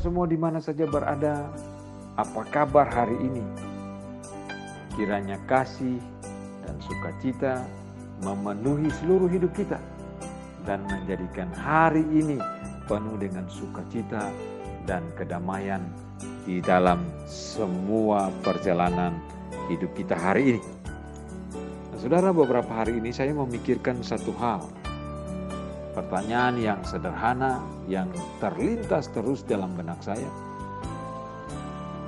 saudara semua di mana saja berada, apa kabar hari ini? Kiranya kasih dan sukacita memenuhi seluruh hidup kita dan menjadikan hari ini penuh dengan sukacita dan kedamaian di dalam semua perjalanan hidup kita hari ini. Nah, saudara, beberapa hari ini saya memikirkan satu hal. Pertanyaan yang sederhana yang terlintas terus dalam benak saya.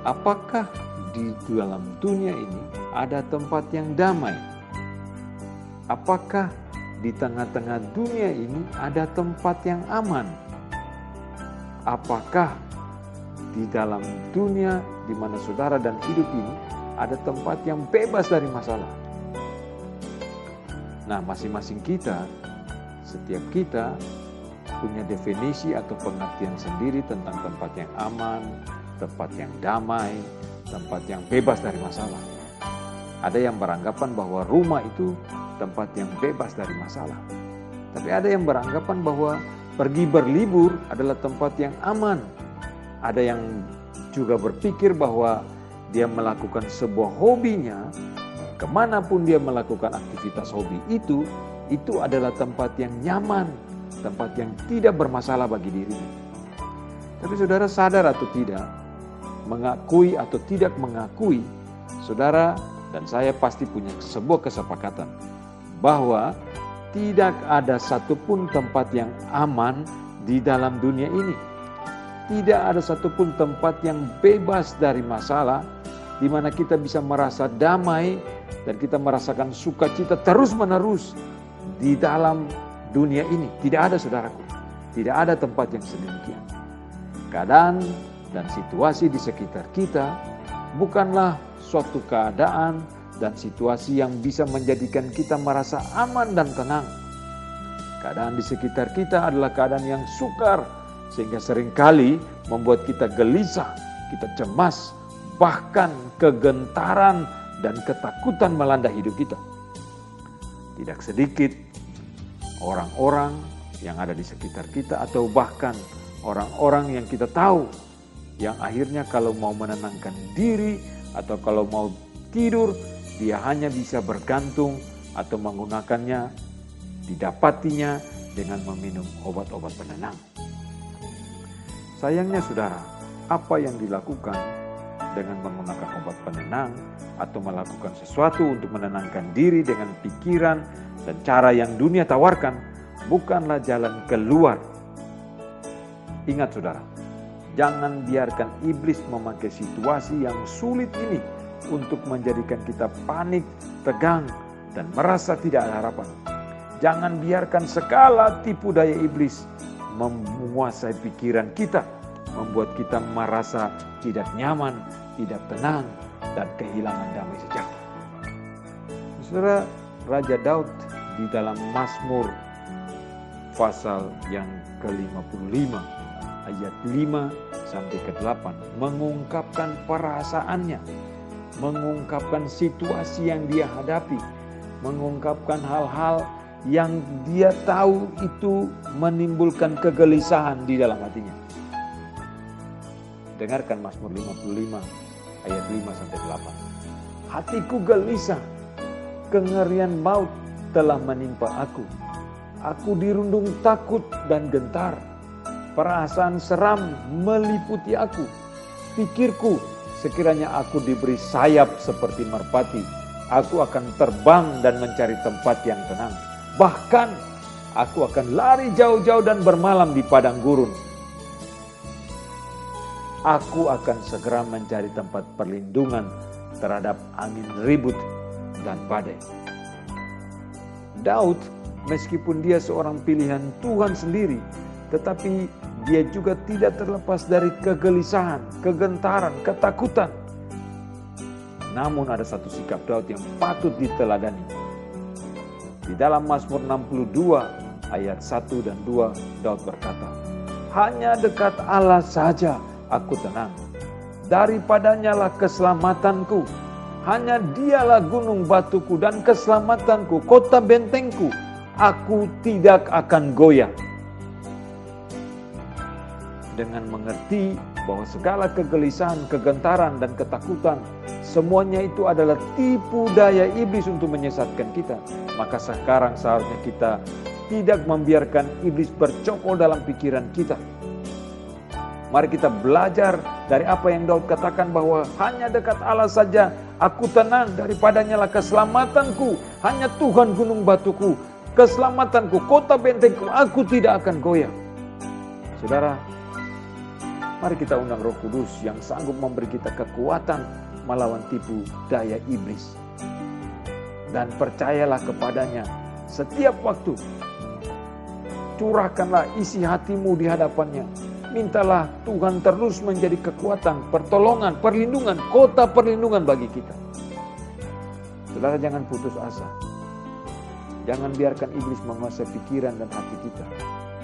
Apakah di dalam dunia ini ada tempat yang damai? Apakah di tengah-tengah dunia ini ada tempat yang aman? Apakah di dalam dunia di mana saudara dan hidup ini ada tempat yang bebas dari masalah? Nah, masing-masing kita, setiap kita punya definisi atau pengertian sendiri tentang tempat yang aman, tempat yang damai, tempat yang bebas dari masalah. Ada yang beranggapan bahwa rumah itu tempat yang bebas dari masalah. Tapi ada yang beranggapan bahwa pergi berlibur adalah tempat yang aman. Ada yang juga berpikir bahwa dia melakukan sebuah hobinya, kemanapun dia melakukan aktivitas hobi itu adalah tempat yang nyaman, tempat yang tidak bermasalah bagi dirinya. Tapi saudara sadar atau tidak, mengakui atau tidak mengakui, saudara dan saya pasti punya sebuah kesepakatan bahwa tidak ada satupun tempat yang aman di dalam dunia ini. Tidak ada satupun tempat yang bebas dari masalah, di mana kita bisa merasa damai dan kita merasakan sukacita terus-menerus di dalam dunia ini. Tidak ada, saudaraku. Tidak ada tempat yang sedemikian. Keadaan dan situasi di sekitar kita bukanlah suatu keadaan dan situasi yang bisa menjadikan kita merasa aman dan tenang. Keadaan di sekitar kita adalah keadaan yang sukar, sehingga seringkali membuat kita gelisah, kita cemas, bahkan kegentaran dan ketakutan melanda hidup kita. Tidak sedikit orang-orang yang ada di sekitar kita atau bahkan orang-orang yang kita tahu yang akhirnya kalau mau menenangkan diri atau kalau mau tidur, dia hanya bisa bergantung atau menggunakannya, didapatinya dengan meminum obat-obat penenang. Sayangnya saudara, apa yang dilakukan dengan menggunakan obat penenang atau melakukan sesuatu untuk menenangkan diri dengan pikiran dan cara yang dunia tawarkan bukanlah jalan keluar. Ingat saudara, jangan biarkan iblis memakai situasi yang sulit ini untuk menjadikan kita panik, tegang, dan merasa tidak ada harapan. Jangan biarkan segala tipu daya iblis menguasai pikiran kita, membuat kita merasa tidak nyaman, tidak tenang, dan kehilangan damai sejahtera. Saudara, Raja Daud di dalam Mazmur pasal yang ke-55 ayat 5 sampai ke-8 mengungkapkan perasaannya, mengungkapkan situasi yang dia hadapi, mengungkapkan hal-hal yang dia tahu itu menimbulkan kegelisahan di dalam hatinya. Dengarkan Mazmur 55 ayat 5 sampai 8. Hatiku gelisah, kengerian maut telah menimpa aku. Aku dirundung takut dan gentar. Perasaan seram meliputi aku. Pikirku, sekiranya aku diberi sayap seperti merpati, aku akan terbang dan mencari tempat yang tenang. Bahkan aku akan lari jauh-jauh dan bermalam di padang gurun. Aku akan segera mencari tempat perlindungan terhadap angin ribut dan badai. Daud, meskipun dia seorang pilihan Tuhan sendiri, tetapi dia juga tidak terlepas dari kegelisahan, kegentaran, ketakutan. Namun ada satu sikap Daud yang patut diteladani. Di dalam Mazmur 62 ayat 1 dan 2, Daud berkata, hanya dekat Allah saja aku tenang. Daripadanya lah keselamatanku. Hanya dialah gunung batuku dan keselamatanku, kota bentengku. Aku tidak akan goyah. Dengan mengerti bahwa segala kegelisahan, kegentaran, dan ketakutan, semuanya itu adalah tipu daya iblis untuk menyesatkan kita. Maka sekarang seharusnya kita tidak membiarkan iblis bercokol dalam pikiran kita. Mari kita belajar dari apa yang Daud katakan, bahwa hanya dekat Allah saja aku tenang, daripadanya lah keselamatanku. Hanya Tuhan gunung batuku, keselamatanku, kota bentengku, aku tidak akan goyah. Saudara, mari kita undang Roh Kudus yang sanggup memberi kita kekuatan melawan tipu daya iblis. Dan percayalah kepadanya setiap waktu. Curahkanlah isi hatimu di hadapannya. Mintalah Tuhan terus menjadi kekuatan, pertolongan, perlindungan, kota perlindungan bagi kita. Saudara, jangan putus asa. Jangan biarkan iblis menguasai pikiran dan hati kita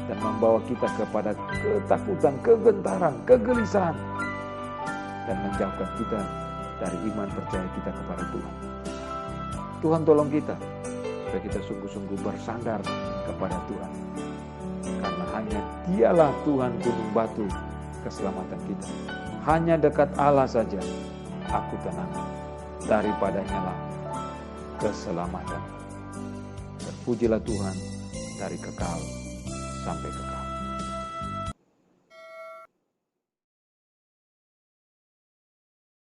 dan membawa kita kepada ketakutan, kegentaran, kegelisahan, dan menjauhkan kita dari iman percaya kita kepada Tuhan. Tuhan tolong kita supaya kita sungguh-sungguh bersandar kepada Tuhan. Karena hanya Dialah Tuhan gunung batu keselamatan kita. Hanya dekat Allah saja aku tenang, daripadanya lah keselamatan. Terpujilah Tuhan dari kekal sampai kekal.